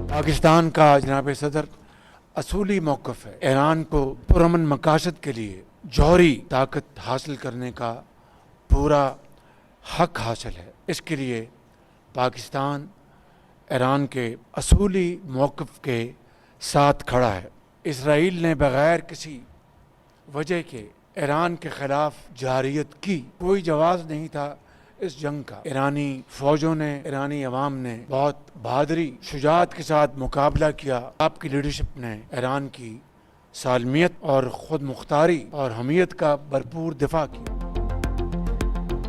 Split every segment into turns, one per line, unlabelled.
पाकिस्तान का जनाब सदर असूली मौक़िफ़ है, ईरान को पुरअमन मकासद के लिए जौहरी ताकत हासिल करने का पूरा हक हासिल है। इसके लिए पाकिस्तान ईरान के असूली मौक़िफ़ के साथ खड़ा है। इसराइल ने बग़ैर किसी वजह के ईरान के ख़िलाफ़ जारियत की, कोई जवाज़ नहीं था इस जंग का। ईरानी फ़ौजों ने, ईरानी अवाम ने बहुत बहादुरी शुजाअत के साथ मुकाबला किया। आपकी लीडरशिप ने ईरान की सालमियत और ख़ुद मुख्तारी और हमीयत का भरपूर दिफा किया।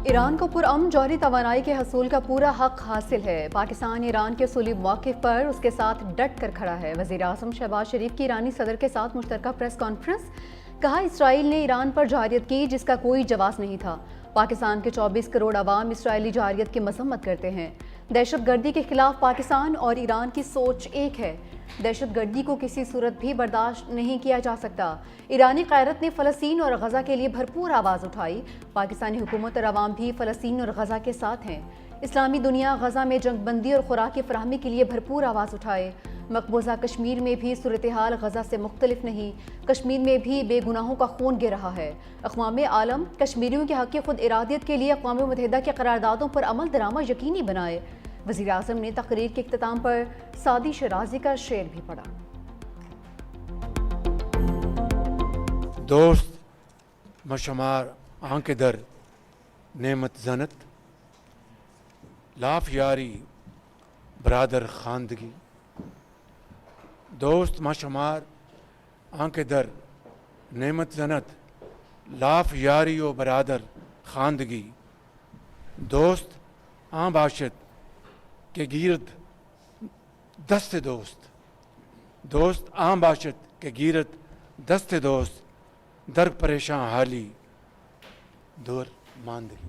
ईरान को पुरअमन जौहरी तवानाई के हसूल का पूरा हक हासिल है। पाकिस्तान ईरान के असूली मौक़िफ़ पर उसके साथ डट कर खड़ा है। वज़ीर आज़म शहबाज शरीफ की ईरानी सदर के साथ मुश्तरका प्रेस कॉन्फ्रेंस। कहा, इसराइल ने ईरान पर जारियत की जिसका कोई जवाब नहीं था। पाकिस्तान के 24 करोड़ अवाम इसराइली जारियत की मज़म्मत करते हैं। दहशत गर्दी के खिलाफ पाकिस्तान और ईरान की सोच एक है। दहशत गर्दी को किसी सूरत भी बर्दाश्त नहीं किया जा सकता। ईरानी क़यादत ने फ़लस्तीन और गज़ा के लिए भरपूर आवाज़ उठाई। पाकिस्तानी हुकूमत और अवाम भी फ़लस्तीन और गज़ा के साथ हैं। इस्लामी दुनिया गज़ा में जंगबंदी और खुराक फराहमी के लिए भरपूर आवाज़ उठाए। मकबूजा कश्मीर में भी सूरत हाल गज़ा से मुख्तलिफ नहीं। कश्मीर में भी बेगुनाहों का खून गिर रहा है। अक़वाम आलम कश्मीरियों के हक़ खुद इरादियत के लिए अक़वाम मुत्तहिदा के करारदादों पर अमल दरामद यकीनी बनाए। वज़ीर आज़म ने तकरीर के इख्तिताम पर सादी शराजी का शेर भी पढ़ा।
दोस्त मशमार आंके दर नेमत जन्नत, लाफ यारी बरादर खानदगी। दोस्त माशमार आंके दर नेमत जन्नत, लाफ यारी व बरादर खानदगी। दोस्त आं बाशत के गिरद दस्त दोस्त, दोस्त आं बाशत के गिरद दस्त दोस्त, दर परेशान हाली दूर मानदगी।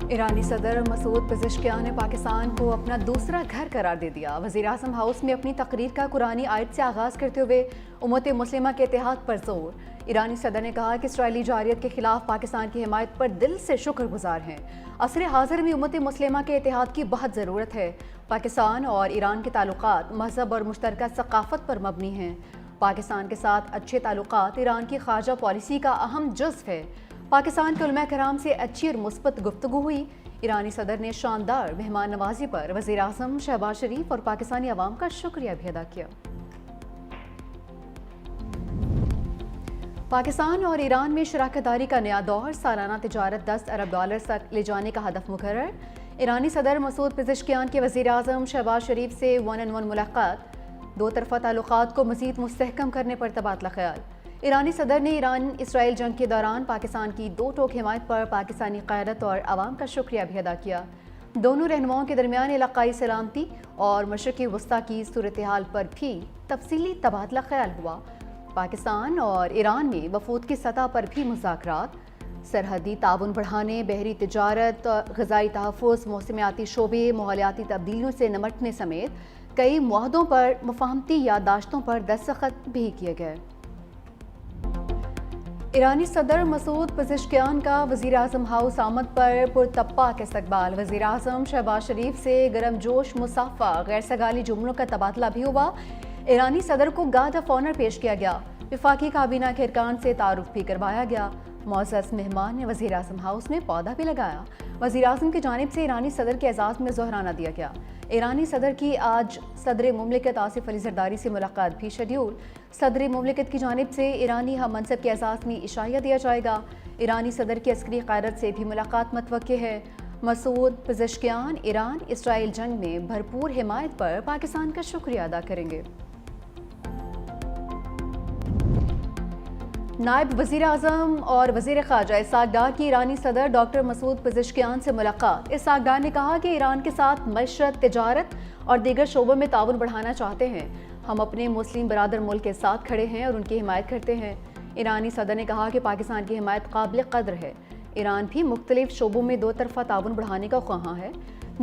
ईरानी सदर मसूद पेज़ेश्कियान ने पाकिस्तान को अपना दूसरा घर करार दे दिया। वज़ीर आज़म हाउस में अपनी तकरीर का कुरानी आयत से आगाज़ करते हुए उम्मत मुस्लिमा के इत्तेहाद पर जोर। ईरानी सदर ने कहा कि इसराइली जारियत के खिलाफ पाकिस्तान की हिमायत पर दिल से शुक्रगुजार हैं। असर हाज़िर में उम्मत मुस्लिमा के इत्तेहाद की बहुत ज़रूरत है। पाकिस्तान और ईरान के ताल्लुकात मज़हब और मुश्तरका सक़ाफ़त पर मबनी हैं। पाकिस्तान के साथ अच्छे ताल्लुकात ईरान की ख़ारजा पॉलिसी का अहम जुज़्व है। पाकिस्तान के उलमा कराम से अच्छी और मुस्बत गुफ्तगू हुई। ईरानी सदर ने शानदार मेहमान नवाजी पर वज़ीर आज़म शहबाज शरीफ और पाकिस्तानी अवाम का शुक्रिया भी अदा किया। पाकिस्तान और ईरान में शराकतदारी का नया दौर, सालाना तिजारत 10 अरब डॉलर तक ले जाने का हदफ मुकर्रर। ईरानी सदर मसूद पेज़ेश्कियान के वज़ीर आज़म शहबाज शरीफ से 1-on-1 मुलाकात, दो तरफ़ा ताल्लुकात को मज़ीद मुस्तहकम करने पर तबादला ख्याल। ईरानी सदर ने ईरान इसराइल जंग के दौरान पाकिस्तान की दो टोक हिमायत पर पाकिस्तानी क़यादत और अवाम का शुक्रिया भी अदा किया। दोनों रहनुमाओं के दरमियान इलाक़ाई सलामती और मशरिक़ी वस्ता की सूरत हाल पर भी तफसीली तबादला ख्याल हुआ। पाकिस्तान और ईरान में वफूद की सतह पर भी मुज़ाकरात, सरहदी ताउन बढ़ाने, बहरी तिजारत, ग़िज़ाई तहफ़्फ़ुज़, मौसमियाती शोबे, माहौलियाती तब्दीलियों से निमटने समेत कई मुआहदों पर मुफ़ाहमती याददाश्तों पर दस्तखत भी किए गए। ईरानी सदर मसूद पेज़ेश्कियान का वज़ीर आज़म हाउस आमद पर पुरतप्पा के इस्तक़बाल। वज़ीर आज़म शहबाज शरीफ से गर्मजोश मुसाफ़ा, गैर सगाली जुमलों का तबादला भी हुआ। ईरानी सदर को गार्ड ऑफ ऑनर पेश किया गया। वफाकी काबीना के अरकान से तारुफ भी करवाया गया। मौज़ज़ मेहमान ने वज़ीर आज़म हाउस में पौधा भी लगाया। वज़ीर आज़म की जानिब से ईरानी सदर के एजाज़ में ज़ोहराना दिया गया। ईरानी सदर की आज सदर मुमलिकत आसिफ अली ज़रदारी से मुलाकात भी शेड्यूल। सदर मुमलिकत की जानिब से ईरानी हम मनसब के एजाज़ में इशाया दिया जाएगा। ईरानी सदर की अस्करी क़यादत से भी मुलाकात मतवक्के है। मसूद पेज़ेश्कियान ईरान इसराइल जंग में भरपूर हिमायत पर पाकिस्तान का शुक्रिया अदा करेंगे। नायब वज़ीर आज़म और वज़ीर ख़ारजा इसहाक़ डार की ईरानी सदर डॉक्टर मसूद पेज़ेश्कियान से मुलाकात। इसहाक़ डार ने कहा कि ईरान के साथ मईशत, तिजारत और दीगर शोबों में ताउन बढ़ाना चाहते हैं। हम अपने मुस्लिम बरादर मुल्क के साथ खड़े हैं और उनकी हिमायत करते हैं। ईरानी सदर ने कहा कि पाकिस्तान की हिमायत काबिल क़द्र है। ईरान भी मुख्तलिफ शोबों में दो तरफ़ा ताउन बढ़ाने का ख्वाहां है।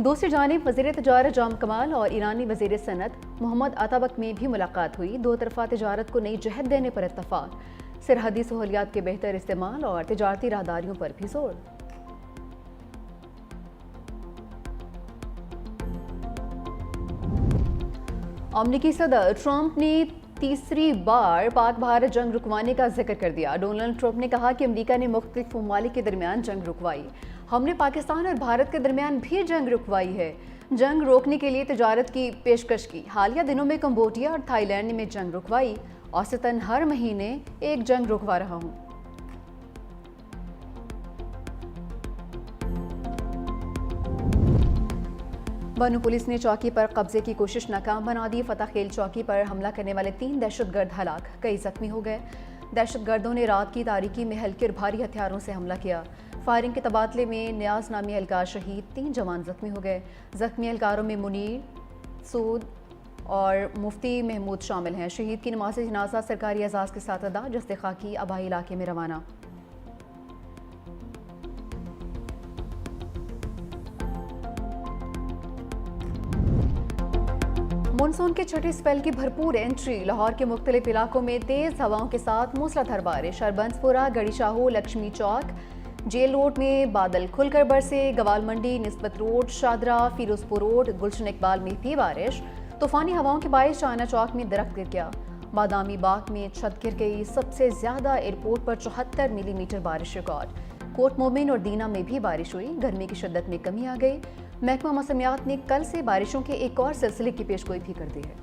दूसरी जानिब वज़ीर तिजारत जाम कमाल और ईरानी वज़ीर सनत मोहम्मद अताबक में भी मुलाकात हुई। दो तरफ़ा तिजारत को नई जहत देने पर इत्तफ़ाक़, सरहदी सहूलियात के बेहतर इस्तेमाल और तिजारती राहदारियों पर भी जोर। امریکی صدر ٹرمپ نے تیسری بار پاک بھارت جنگ رکوانے کا ذکر کر دیا۔ ڈونلڈ ٹرمپ نے کہا کہ امریکہ نے مختلف ممالک کے درمیان جنگ رکوائی، ہم نے پاکستان اور بھارت کے درمیان بھی جنگ رکوائی ہے، جنگ روکنے کے لیے تجارت کی پیشکش کی۔ حالیہ دنوں میں کمبوڈیا اور تھائی لینڈ میں جنگ رکوائی، اوسطاً ہر مہینے ایک جنگ رکوا رہا ہوں۔ بنو پولیس نے چوکی پر قبضے کی کوشش ناکام بنا دی۔ فتح خیل چوکی پر حملہ کرنے والے 3 دہشت گرد ہلاک، کئی زخمی ہو گئے۔ دہشت گردوں نے رات کی تاریکی میں ہلکے اور بھاری ہتھیاروں سے حملہ کیا۔ فائرنگ کے تبادلے میں نیاز نامی اہلکار شہید، 3 جوان زخمی ہو گئے۔ زخمی اہلکاروں میں منیر سود اور مفتی محمود شامل ہیں۔ شہید کی نماز جنازہ سرکاری اعزاز کے ساتھ ادا، جسد خاکی آبائی علاقے میں روانہ۔ مونسون کے چھٹے سپیل کی بھرپور انٹری، لاہور کے مختلف علاقوں میں تیز ہواؤں کے ساتھ موسلادھار بارش۔ ہربنس پورہ، گڑھی شاہو، لکشمی چوک، جیل روڈ میں بادل کھل کر برسے۔ گوال منڈی، نسبت روڈ، شادرہ، فیروز پور روڈ، گلشن اقبال میں بھی بارش۔ طوفانی ہواؤں کے باعث چائنا چوک میں درخت گر گیا۔ بادامی باغ میں چھت گر گئی۔ سب سے زیادہ ایئرپورٹ پر 74 ملی میٹر بارش ریکارڈ۔ کوٹ مومن اور دینا میں بھی بارش ہوئی، گرمی کی شدت میں کمی آ گئی۔ محکمہ موسمیات نے کل سے بارشوں کے ایک اور سلسلے کی پیشگوئی بھی کر دی ہے۔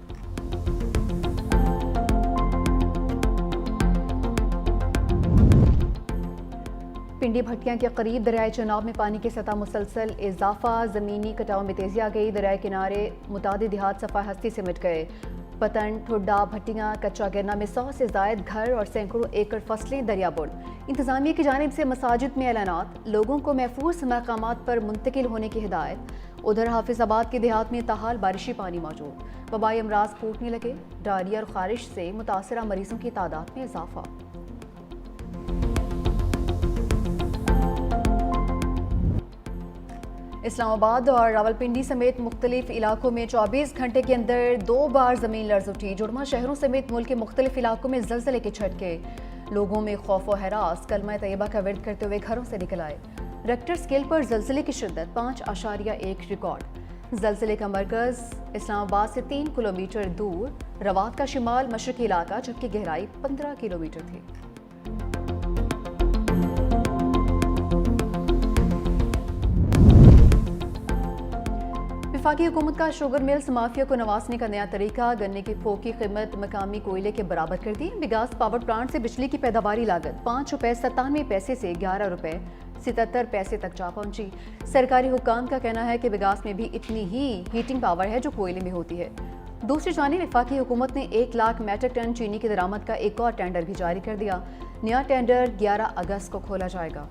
پنڈی بھٹیاں کے قریب دریائے چناب میں پانی کی سطح مسلسل اضافہ، زمینی کٹاؤ میں تیزی آ گئی۔ دریائے کنارے متعدد دیہات صفحہ ہستی سے مٹ گئے۔ پتن، ٹھڈا، بھٹیاں، کچا گرنا میں 100 سے زائد گھر اور سینکڑوں ایکڑ فصلیں دریا برد۔ انتظامیہ کی جانب سے مساجد میں اعلانات، لوگوں کو محفوظ مقامات پر منتقل ہونے کی ہدایت۔ ادھر حافظ آباد کے دیہات میں تاحال بارشی پانی موجود، وبائی امراض پھوٹنے لگے۔ ڈائریا اور خارش سے متاثرہ مریضوں کی تعداد میں اضافہ۔ اسلام آباد اور راولپنڈی سمیت مختلف علاقوں میں 24 گھنٹے کے اندر 2 بار زمین لرز اٹھی۔ جڑواں شہروں سمیت ملک کے مختلف علاقوں میں زلزلے کے جھٹکے، لوگوں میں خوف و ہراس، کلمہ طیبہ کا ورد کرتے ہوئے گھروں سے نکل آئے۔ ریکٹر اسکیل پر زلزلے کی شدت 5.1 ریکارڈ۔ زلزلے کا مرکز اسلام آباد سے 3 کلومیٹر دور، روات کا شمال مشرقی علاقہ، جبکہ گہرائی 15 کلومیٹر تھی۔ وفاقی حکومت کا شوگر ملز مافیا کو نوازنے کا نیا طریقہ، گنے کی پھوک کی قیمت مقامی کوئلے کے برابر کر دی۔ بگاس پاور پلانٹ سے بجلی کی پیداواری لاگت 5.97 سے 11.77 تک جا پہنچی۔ سرکاری حکام کا کہنا ہے کہ بگاس میں بھی اتنی ہی ہیٹنگ پاور ہے جو کوئلے میں ہوتی ہے۔ دوسری جانب وفاقی حکومت نے 1 لاکھ میٹرک ٹن چینی کی درآمد کا ایک اور ٹینڈر بھی جاری کر دیا۔ نیا ٹینڈر 11 اگست کو کھولا جائے گا۔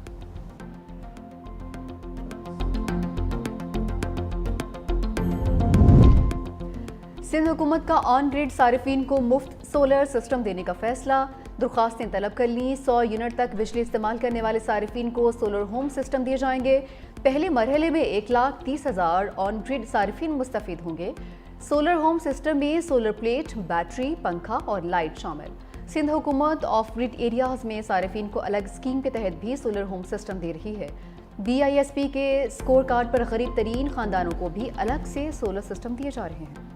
سندھ حکومت کا آن گریڈ صارفین کو مفت سولر سسٹم دینے کا فیصلہ، درخواستیں طلب کر لیں۔ 100 یونٹ تک بجلی استعمال کرنے والے صارفین کو سولر ہوم سسٹم دیے جائیں گے۔ پہلے مرحلے میں 1,30,000 آن گریڈ صارفین مستفید ہوں گے۔ سولر ہوم سسٹم میں سولر پلیٹ، بیٹری، پنکھا اور لائٹ شامل۔ سندھ حکومت آف گریڈ ایریاز میں صارفین کو الگ اسکیم کے تحت بھی سولر ہوم سسٹم دے رہی ہے۔ BISP کے اسکور کارڈ پر غریب ترین خاندانوں کو بھی الگ سے سولر سسٹم دیے جا رہے ہیں۔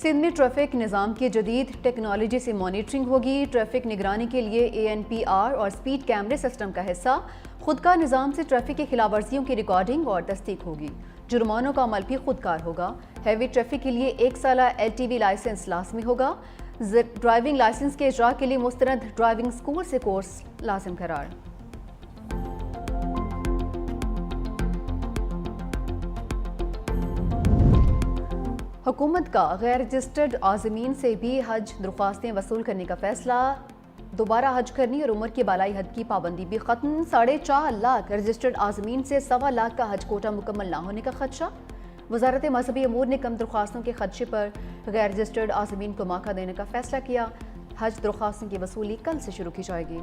سندھ میں ٹریفک نظام کی جدید ٹیکنالوجی سے مانیٹرنگ ہوگی۔ ٹریفک نگرانی کے لیے ANPR اور سپیڈ کیمرے سسٹم کا حصہ، خود کار نظام سے ٹریفک کی خلاف ورزیوں کی ریکارڈنگ اور تصدیق ہوگی۔ جرمانوں کا عمل بھی خود کار ہوگا۔ ہیوی ٹریفک کے لیے 1 سالہ LTV لائسنس لازمی ہوگا۔ ڈرائیونگ لائسنس کے اجرا کے لیے مستند ڈرائیونگ اسکول سے کورس لازم قرار۔ حکومت کا غیر رجسٹرڈ عازمین سے بھی حج درخواستیں وصول کرنے کا فیصلہ، دوبارہ حج کرنے اور عمر کی بالائی حد کی پابندی بھی ختم۔ 4.5 لاکھ رجسٹرڈ عازمین سے 1.25 لاکھ کا حج کوٹا مکمل نہ ہونے کا خدشہ۔ وزارت مذہبی امور نے کم درخواستوں کے خدشے پر غیر رجسٹرڈ عازمین کو موقع دینے کا فیصلہ کیا۔ حج درخواستوں کی وصولی کل سے شروع کی جائے گی۔